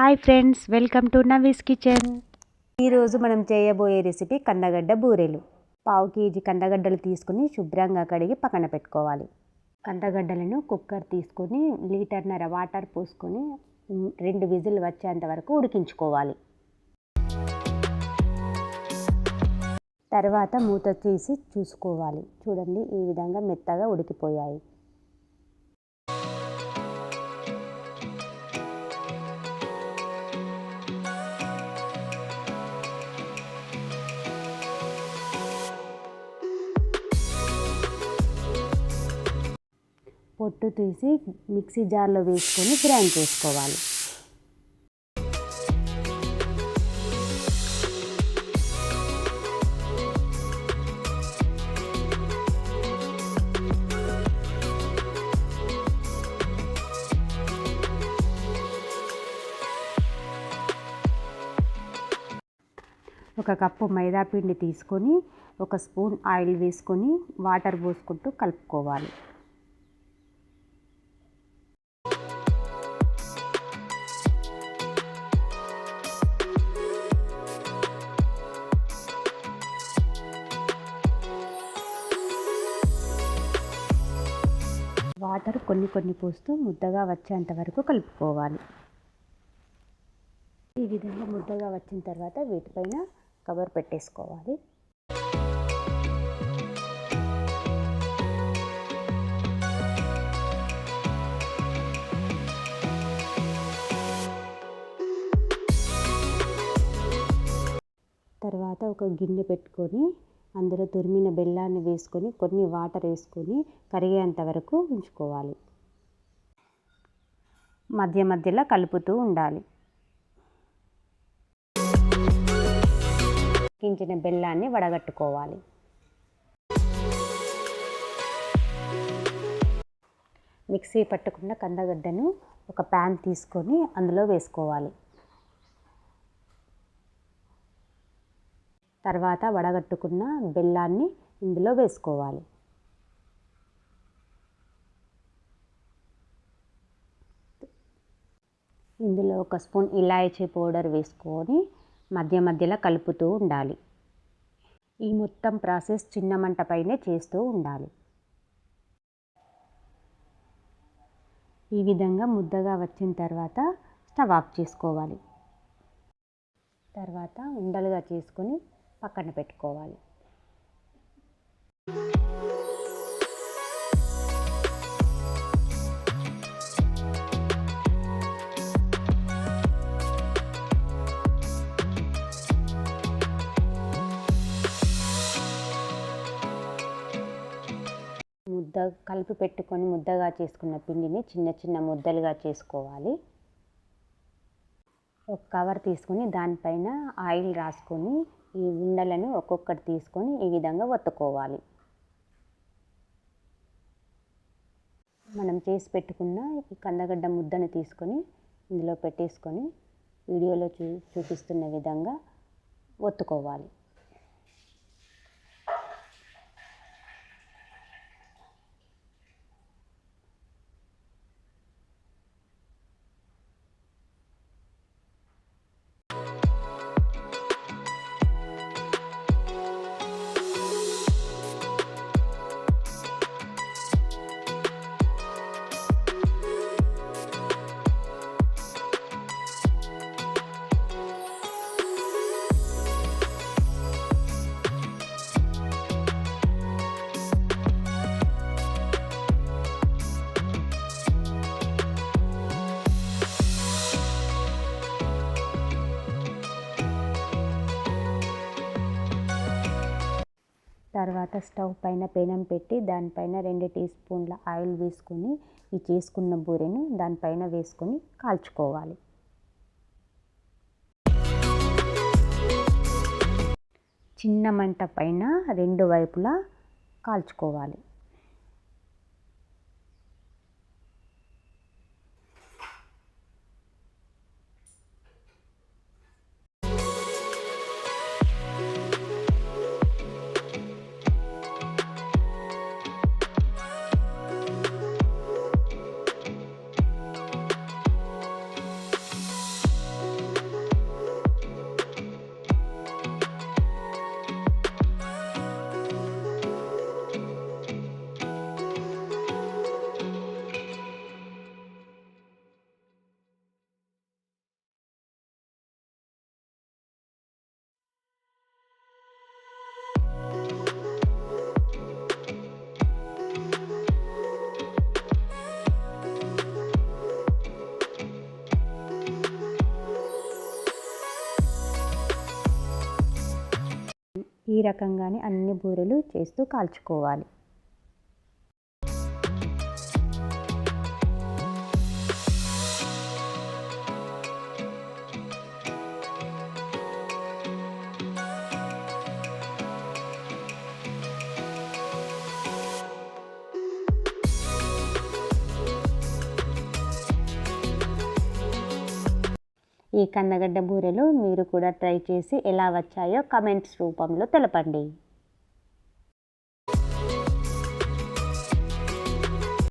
Hi friends, welcome to Navi's kitchen. ఈరోజు మనం చేయబోయే రెసిపీ కందగడ్డ బూరెలు. పావు కేజీ కందగడ్డలు తీసుకుని శుభ్రంగా కడిగి పక్కన పెట్టుకోవాలి. కందగడ్డలను కుక్కర్ తీసుకొని లీటర్న్నర వాటర్ పోసుకొని 2 విజిల్ వచ్చేంత వరకు ఉడికించుకోవాలి. తర్వాత మూత తీసి చూసుకోవాలి. చూడండి, ఈ విధంగా మెత్తగా ఉడికిపోయాయి. పొట్టు తీసి మిక్సీ జార్లో వేసుకొని గ్రైండ్ చేసుకోవాలి. ఒక కప్పు మైదా పిండి తీసుకొని 1 స్పూన్ ఆయిల్ వేసుకొని వాటర్ పోసుకుంటూ కలుపుకోవాలి. వాటర్ కొన్ని పోస్తూ ముద్దగా వచ్చేంత వరకు కలుపుకోవాలి. ఈ విధంగా ముద్దగా వచ్చిన తర్వాత వీటిపైన కవర్ పెట్టేసుకోవాలి. తర్వాత ఒక గిన్నె పెట్టుకొని అందులో తురిమిన బెల్లాన్ని వేసుకొని కొన్ని వాటర్ వేసుకొని కరిగేంత వరకు ఉంచుకోవాలి. మధ్యలో కలుపుతూ ఉండాలి. ఉడికించిన బెల్లాన్ని వడగట్టుకోవాలి. మిక్సీ పట్టుకున్న కందగడ్డను ఒక ప్యాన్ తీసుకొని అందులో వేసుకోవాలి. తర్వాత వడగట్టుకున్న బెల్లాన్ని ఇందులో వేసుకోవాలి. ఇందులో 1 స్పూన్ ఇలాయచీ పౌడర్ వేసుకొని మధ్యలో కలుపుతూ ఉండాలి. ఈ మొత్తం ప్రాసెస్ చిన్న మంట పైనే చేస్తూ ఉండాలి. ఈ విధంగా ముద్దగా వచ్చిన తర్వాత స్టవ్ ఆఫ్ చేసుకోవాలి. తర్వాత ఉండలుగా చేసుకొని పక్కన పెట్టుకోవాలి. కలిపి పెట్టుకొని ముద్దగా చేసుకున్న పిండిని చిన్న ముద్దలుగా చేసుకోవాలి. ఒక కవర్ తీసుకొని దానిపైన ఆయిల్ రాసుకొని ఈ ఉండలను ఒక్కొక్కటి తీసుకొని ఈ విధంగా ఒత్తుకోవాలి. మనం చేసి పెట్టుకున్న ఈ కందగడ్డ ముద్దను తీసుకొని ఇందులో పెట్టేసుకొని వీడియోలో చూపిస్తున్న విధంగా ఒత్తుకోవాలి. తర్వాత స్టవ్ పైన పెనం పెట్టి దానిపైన 2 టీ స్పూన్ల ఆయిల్ వేసుకొని ఈ చేసుకున్న బూరెను దానిపైన వేసుకొని కాల్చుకోవాలి. చిన్న మంట పైన 2 వైపులా కాల్చుకోవాలి. ఈ రకంగానే అన్ని బూరెలు చేస్తూ కాల్చుకోవాలి. ఈ కందగడ్డ బూరెలు మీరు కూడా ట్రై చేసి ఎలా వచ్చాయో కామెంట్స్ రూపంలో తెలపండి.